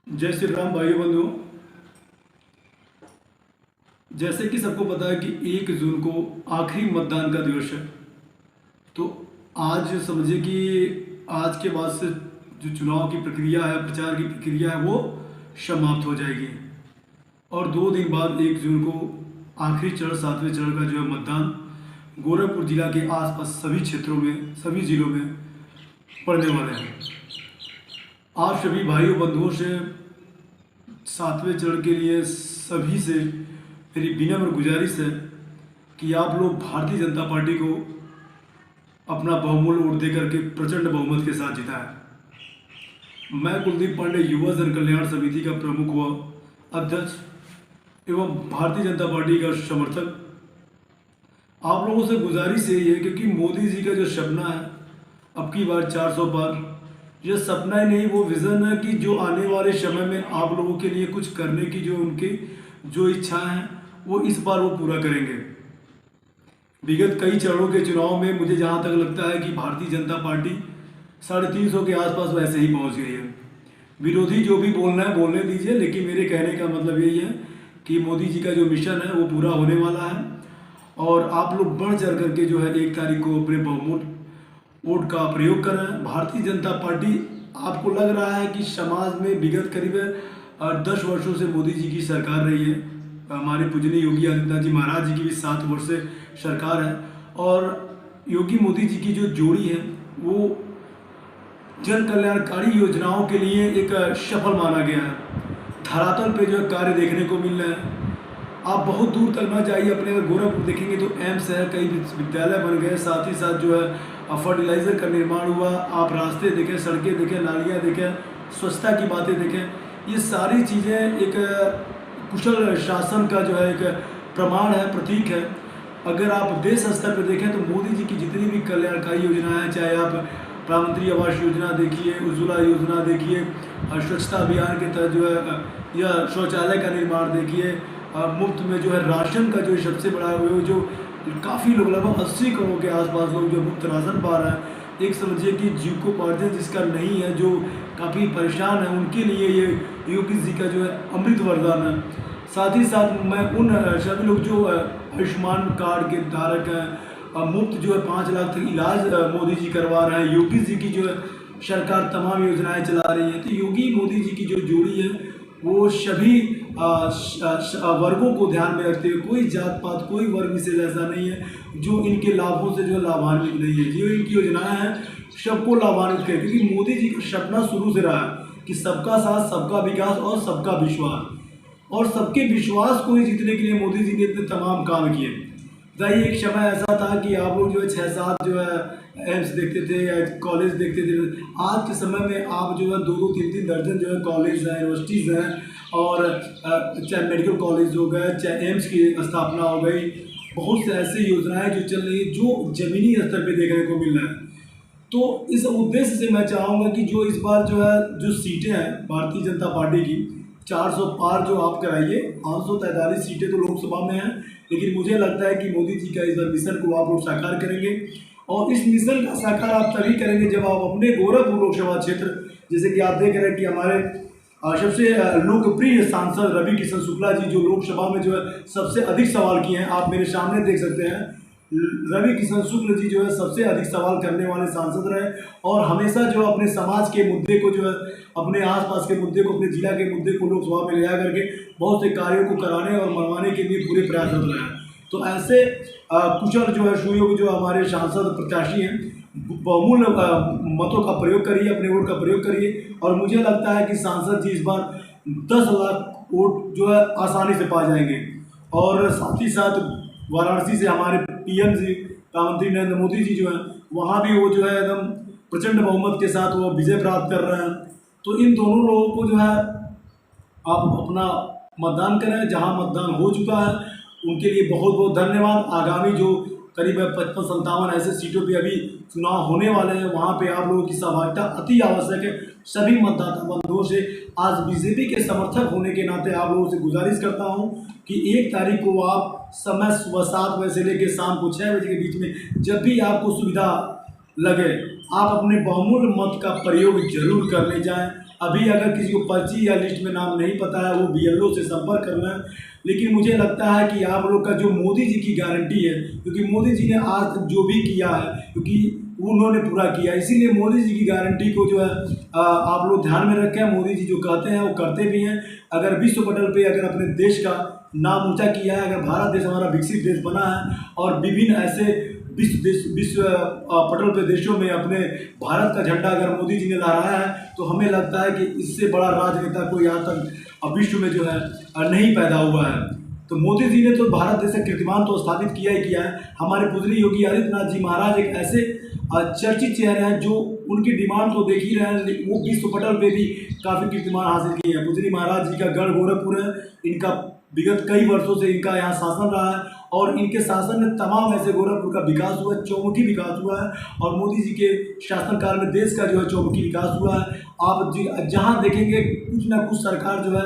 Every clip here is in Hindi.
जय श्री राम भाई बंधुओं। जैसे कि सबको पता है कि 1 जून को आखिरी मतदान का दिवस है। तो आज समझिए कि आज के बाद से जो चुनाव की प्रक्रिया है, प्रचार की प्रक्रिया है, वो समाप्त हो जाएगी और 2 दिन बाद 1 जून को आखिरी चरण, 7वें चरण का जो है मतदान गोरखपुर जिला के आसपास सभी क्षेत्रों में, सभी जिलों में पड़ने वाले हैं। आप सभी भाइयों बंधुओं से 7वें चरण के लिए सभी से मेरी विनम्र गुजारिश है कि आप लोग भारतीय जनता पार्टी को अपना बहुमूल्य वोट देकर के प्रचंड बहुमत के साथ जिताएं। मैं कुलदीप पांडे युवा जन कल्याण समिति का प्रमुख व अध्यक्ष एवं भारतीय जनता पार्टी का समर्थक आप लोगों से गुजारिश यही है, क्योंकि मोदी जी का जो सपना है अब की बार 400 पार, यह सपना ही नहीं, वो विज़न है कि जो आने वाले समय में आप लोगों के लिए कुछ करने की जो उनकी जो इच्छा है वो इस बार वो पूरा करेंगे। विगत कई चरणों के चुनाव में मुझे जहाँ तक लगता है कि भारतीय जनता पार्टी 350 के आसपास वैसे ही पहुँच गई है। विरोधी जो भी बोलना है बोलने दीजिए, लेकिन मेरे कहने का मतलब यही है कि मोदी जी का जो मिशन है वो पूरा होने वाला है और आप लोग बढ़ चढ़ करके जो है 1 तारीख को अपने बहुमत वोट का प्रयोग कर रहे हैं। भारतीय जनता पार्टी, आपको लग रहा है कि समाज में विगत करीब 10 वर्षों से मोदी जी की सरकार रही है, हमारे पूजनीय योगी आदित्यनाथ जी महाराज जी की भी 7 वर्ष से सरकार है और योगी मोदी जी की जो जोड़ी है वो जन कल्याणकारी योजनाओं के लिए एक सफल माना गया है। धरातल पे जो कार्य देखने को मिल रहे हैं। आप बहुत दूर तक ना जाइए, अपने अगर गोरखपुर देखेंगे तो एम्स है, कई विद्यालय बन गए, साथ ही साथ जो है फर्टिलाइज़र का निर्माण हुआ। आप रास्ते देखें, सड़कें देखें, नालियाँ देखें, स्वच्छता की बातें देखें, ये सारी चीज़ें एक कुशल शासन का जो है एक प्रमाण है, प्रतीक है। अगर आप देश स्तर पर देखें तो मोदी जी की जितनी भी कल्याणकारी योजनाएं हैं, चाहे आप प्रधानमंत्री आवास योजना देखिए, उज्ज्वला योजना देखिए, स्वच्छता अभियान के तहत जो है या शौचालय का निर्माण देखिए, मुफ्त में जो है राशन का जो सबसे बड़ा वो जो काफ़ी लोग, लगभग 80 करोड़ के आसपास लोग जो मुफ्त राशन पा रहे हैं। एक समझिए कि जीविकोपार्जन जिसका नहीं है, जो काफ़ी परेशान है, उनके लिए ये योगी जी का जो है अमृत वरदान है। साथ ही साथ मैं उन सभी लोग जो आयुष्मान कार्ड के धारक हैं, मुफ्त जो है 5 लाख तक इलाज मोदी जी करवा रहे हैं, योगी जी की जो है सरकार तमाम योजनाएं चला रही है। तो योगी मोदी जी की जो जोड़ी है वो सभी वर्गों को ध्यान में रखते हुए, कोई जात पात, कोई वर्ग विशेष ऐसा नहीं है जो इनके लाभों से जो लाभान्वित नहीं है। जो इनकी योजनाएं हैं सबको लाभान्वित करें, क्योंकि मोदी जी का सपना शुरू से रहा है कि सबका साथ, सबका विकास और सबका विश्वास, और सबके विश्वास को ही जीतने के लिए मोदी जी ने इतने तमाम काम किए। भाई एक समय ऐसा था कि आप लोग जो है 6-7 जो है एम्स देखते थे या कॉलेज देखते थे। आज के समय में आप जो है 2-2, 3-3 दर्जन जो है कॉलेज हैं, यूनिवर्सिटीज़ हैं और चाहे मेडिकल कॉलेज हो गए, चाहे एम्स की स्थापना हो गई, बहुत से ऐसी योजनाएं जो चल रही है जो ज़मीनी स्तर पे देखने को मिल रहा है। तो इस उद्देश्य से मैं चाहूँगा कि जो इस बार जो है जो सीटें हैं भारतीय जनता पार्टी की 400 पार जो आप कराइए, 543 सीटें तो लोकसभा में हैं, लेकिन मुझे लगता है कि मोदी जी का इस बार मिशन को आप लोग साकार करेंगे और इस मिशन का साकार आप तभी करेंगे जब आप अपने गोरखपुर लोकसभा क्षेत्र, जैसे कि आप देख रहे हैं कि हमारे सबसे लोकप्रिय सांसद रवि किशन शुक्ला जी जो लोकसभा में जो है सबसे अधिक सवाल किए हैं, आप मेरे सामने देख सकते हैं। रवि किशन शुक्ल जी जो है सबसे अधिक सवाल करने वाले सांसद रहे और हमेशा जो अपने समाज के मुद्दे को जो है, अपने आसपास के मुद्दे को, अपने जिला के मुद्दे को लोकसभा में ले जा करके बहुत से कार्यों को कराने और मनवाने के लिए पूरे प्रयासरत रहे हैं। तो ऐसे कुशल जो है सुयोग्य जो हमारे सांसद प्रत्याशी हैं, बहुमूल्य मतों का प्रयोग करिए, अपने वोट का प्रयोग करिए और मुझे लगता है कि सांसद जी इस बार 10 लाख वोट जो है आसानी से पा जाएंगे। और साथ ही साथ वाराणसी से हमारे पीएम जी, प्रधानमंत्री नरेंद्र मोदी जी जो हैं, वहाँ भी वो जो है एकदम प्रचंड बहुमत के साथ वो विजय प्राप्त कर रहे हैं। तो इन दोनों लोगों को जो है आप अपना मतदान करें। जहाँ मतदान हो चुका है उनके लिए बहुत बहुत धन्यवाद। आगामी जो करीब 55-57 ऐसे सीटों पे अभी चुनाव होने वाले हैं, वहाँ पे आप लोगों की सहभागिता अति आवश्यक है। सभी मतदाता बंधुओं से आज बीजेपी के समर्थक होने के नाते आप लोगों से गुजारिश करता हूँ कि 1 तारीख को आप समय सुबह 7 बजे से लेकर शाम को 6 बजे के बीच में जब भी आपको सुविधा लगे, आप अपने बहुमूल्य मत का प्रयोग जरूर करने जाएं अभी अगर किसी को पर्ची या लिस्ट में नाम नहीं पता है, वो BLO से संपर्क करना है। लेकिन मुझे लगता है कि आप लोग का जो मोदी जी की गारंटी है, क्योंकि मोदी जी ने आज तक जो भी किया है, क्योंकि उन्होंने पूरा किया, इसीलिए मोदी जी की गारंटी को जो है आप लोग ध्यान में रखें। मोदी जी जो कहते हैं वो करते भी हैं। अगर विश्व पटल पे अगर अपने देश का नाम ऊंचा किया है, अगर भारत देश हमारा विकसित देश बना है और विभिन्न ऐसे विश्व पटल पे देशों में अपने भारत का झंडा अगर मोदी जी ने लहराया है, तो हमें लगता है कि इससे बड़ा राजनेता कोई आज तक विश्व में जो है नहीं पैदा हुआ है। तो मोदी जी ने तो भारत जैसे कीर्तिमान तो स्थापित किया ही किया है। हमारे पूजनीय योगी आदित्यनाथ जी महाराज एक ऐसे चर्चित चेहरे हैं जो उनकी डिमांड तो देख ही रहे हैं, वो विश्व पटल पे भी काफ़ी कीर्तिमान हासिल किए हैं। पूजनीय महाराज जी का गढ़ गोरखपुर है, इनका विगत कई वर्षों से इनका यहाँ शासन रहा है और इनके शासन में तमाम ऐसे गोरखपुर का विकास हुआ है, चौमुखी विकास हुआ है और मोदी जी के शासनकाल में देश का जो है चौमुखी विकास हुआ है। आप जहाँ देखेंगे कुछ ना कुछ सरकार जो है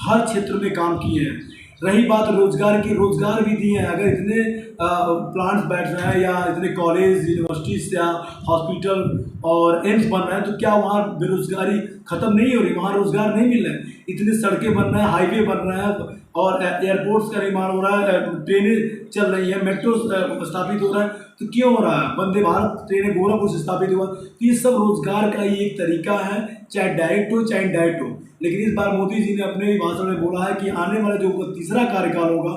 हर क्षेत्र में काम किए हैं। रही बात रोजगार की, रोजगार भी दिए हैं। अगर इतने प्लांट्स बैठ रहे हैं या इतने कॉलेज यूनिवर्सिटीज या हॉस्पिटल और एम्स बन रहे हैं, तो क्या वहाँ बेरोजगारी खत्म नहीं हो रही? वहाँ रोजगार नहीं मिल रहे? इतने सड़कें बन रहे हैं, हाईवे बन रहे हैं और एयरपोर्ट्स का निर्माण हो रहा है, ट्रेनें चल रही हैं, मेट्रो स्थापित हो रहा है, तो क्यों हो रहा है? वंदे भारत ट्रेनें गोरखपुर से स्थापित हुआ, तो ये सब रोजगार का ही एक तरीका है, चाहे डायरेक्ट हो चाहे इनडायरेक्ट हो। लेकिन इस बार मोदी जी ने अपने भाषण में बोला है कि आने वाला जो तीसरा कार्यकाल होगा,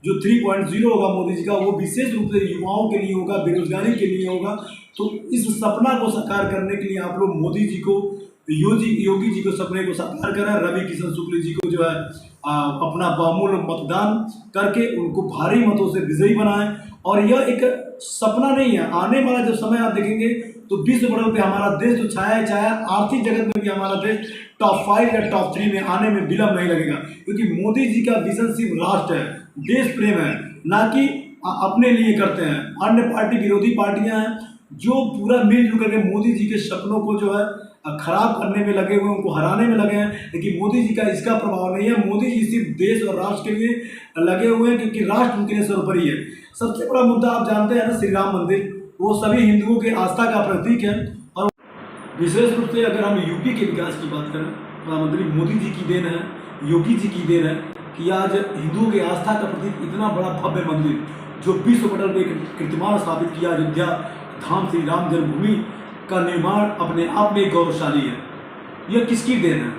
जो 3.0 होगा मोदी जी का, वो विशेष रूप से युवाओं के लिए होगा, बेरोजगारी के लिए होगा। तो इस सपना को साकार करने के लिए आप लोग मोदी जी को, योगी जी को सपने को साकार करें। रवि किशन शुक्ल जी को जो है अपना बहुमूल्य मतदान करके उनको भारी मतों से विजयी बनाएं। और यह एक सपना नहीं है, आने वाला जो समय आप देखेंगे तो विश्व पटल पे हमारा देश तो छाया है, छाया, आर्थिक जगत में भी हमारा देश टॉप 5 या टॉप 3 में आने में विलंब नहीं लगेगा, क्योंकि मोदी जी का विजन सिर्फ राष्ट्र है, देश प्रेम है, ना कि अपने लिए करते हैं। अन्य पार्टी विरोधी पार्टियां हैं जो पूरा मिलजुल करके मोदी जी के सपनों को जो है खराब करने में लगे हुए, उनको हराने में लगे हैं। लेकिन मोदी जी का इसका प्रभाव नहीं है। मोदी जी सिर्फ देश और राष्ट्र के लिए लगे हुए हैं, क्योंकि राष्ट्र उनके लिए सर्वोपरि है। सबसे बड़ा मुद्दा आप जानते हैं ना, श्री राम मंदिर, वो सभी हिंदुओं के आस्था का प्रतीक है। और विशेष रूप से अगर हम यूपी के विकास की बात करें, प्रधानमंत्री मोदी जी की देन है, योगी जी की देन है कि आज हिंदुओं के आस्था का प्रतीक इतना बड़ा भव्य मंदिर जो विश्व पटल पर कीर्तिमान स्थापित किया, अयोध्या धाम श्री राम जन्मभूमि का निर्माण अपने आप में गौरवशाली है। यह किसकी देन है?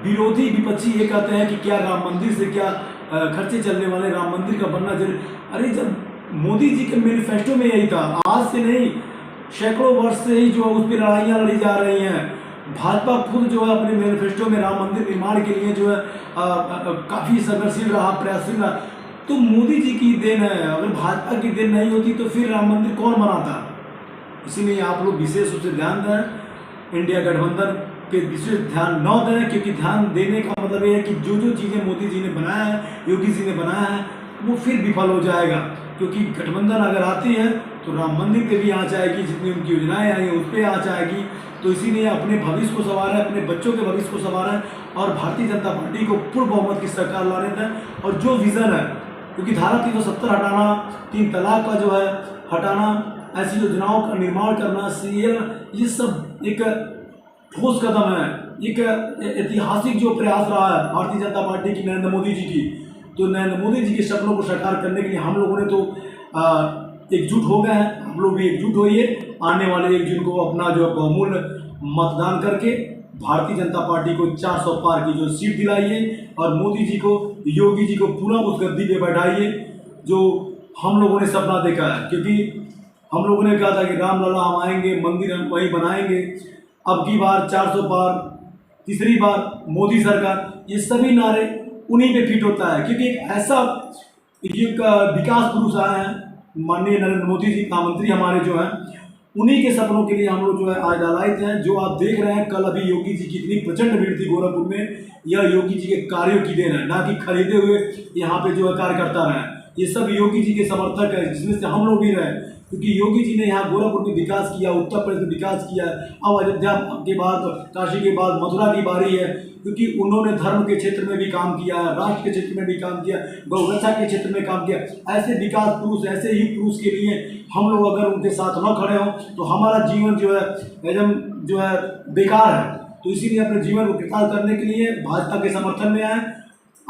विरोधी विपक्षी ये कहते हैं कि क्या राम मंदिर से क्या खर्चे चलने वाले, राम मंदिर का बनना जरूरी। अरे जब मोदी जी के मैनिफेस्टो में यही था, आज से नहीं, सैकड़ों वर्ष से ही जो उस पर लड़ाइयाँ लड़ी जा रही हैं। भाजपा खुद जो है अपने मैनिफेस्टो में राम मंदिर निर्माण के लिए जो है काफ़ी संघर्षशील रहा, प्रयासशील रहा। तो मोदी जी की देन है। अगर भाजपा की देन नहीं होती तो फिर राम मंदिर कौन बनाता? इसीलिए आप लोग विशेष रूप से ध्यान दें, इंडिया गठबंधन पे विशेष ध्यान न दें, क्योंकि ध्यान देने का मतलब ये है कि जो जो चीज़ें मोदी जी ने बनाया है, योगी जी ने बनाया है, वो फिर विफल हो जाएगा। क्योंकि गठबंधन अगर आती है तो राम मंदिर पे भी आँच आएगी, जितनी उनकी योजनाएं आई हैं उस पर आँच आएगी। तो इसीलिए अपने भविष्य को संवारें, अपने बच्चों के भविष्य को संवारें और भारतीय जनता पार्टी को पूर्ण बहुमत की सरकार लाने दें। और जो विज़न है, क्योंकि धारा 370 हटाना, 3 तलाक का जो है हटाना, ऐसी योजनाओं का निर्माण करना, CAA, ये सब एक ठोस कदम है, एक ऐतिहासिक जो प्रयास रहा है भारतीय जनता पार्टी की, नरेंद्र मोदी जी की। तो नरेंद्र मोदी जी के सपनों को साकार करने के लिए हम लोगों ने तो एकजुट हो गए हैं। हम लोग भी एकजुट होइए, आने वाले 1 जून को अपना जो बहुमूल्य मतदान करके भारतीय जनता पार्टी को 400 पार की जो सीट दिलाइए और मोदी जी को, योगी जी को पूरा उस गद्दी पे बैठाइए जो हम लोगों ने सपना देखा है। क्योंकि हम लोगों ने कहा था कि रामलला हम आएंगे, मंदिर हम वहीं बनाएंगे। अब की बार 400 पार, तीसरी बार मोदी सरकार, ये सभी नारे उन्हीं पे फिट होता है। क्योंकि एक ऐसा एक विकास पुरुष आए हैं, माननीय नरेंद्र मोदी जी, प्रधानमंत्री हमारे जो हैं, उन्हीं के सपनों के लिए हम लोग जो है आज लालायित हैं। जो आप देख रहे हैं, कल अभी योगी जी की इतनी प्रचंड भीड़ थी गोरखपुर में, यह योगी जी के कार्यों की देन है, ना कि खरीदे हुए यहाँ पे जो है कार्यकर्ता रहे। ये सब योगी जी के समर्थक है, जिसमें से हम लोग भी रहे। क्योंकि योगी जी ने यहाँ गोरखपुर में विकास किया, उत्तर प्रदेश में विकास किया। अब अयोध्या के बाद, काशी के बाद मथुरा की बारी है, क्योंकि उन्होंने धर्म के क्षेत्र में भी काम किया, राष्ट्र के क्षेत्र में भी काम किया, गौरक्षा के क्षेत्र में काम किया। ऐसे विकास पुरुष, ऐसे ही पुरुष के लिए हम लोग अगर उनके साथ न खड़े हों तो हमारा जीवन जो है एकदम जो है बेकार है। तो इसीलिए अपने जीवन को कृतार्थ करने के लिए भाजपा के समर्थन में आए।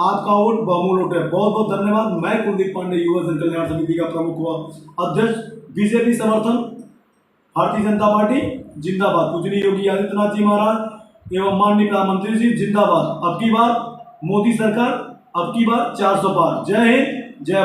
आपका वोट बहुमूल्य वोट है। बहुत बहुत धन्यवाद। मैं कुलदीप पांडे, युवा जन कल्याण समिति का प्रमुख व अध्यक्ष। बीजेपी समर्थन, भारतीय जनता पार्टी जिंदाबाद, पूजनीय योगी आदित्यनाथ जी महाराज एवं माननीय प्रधानमंत्री जी जिंदाबाद। अब की बार मोदी सरकार, अब की बार 400 पार। जय हिंद, जय भारत।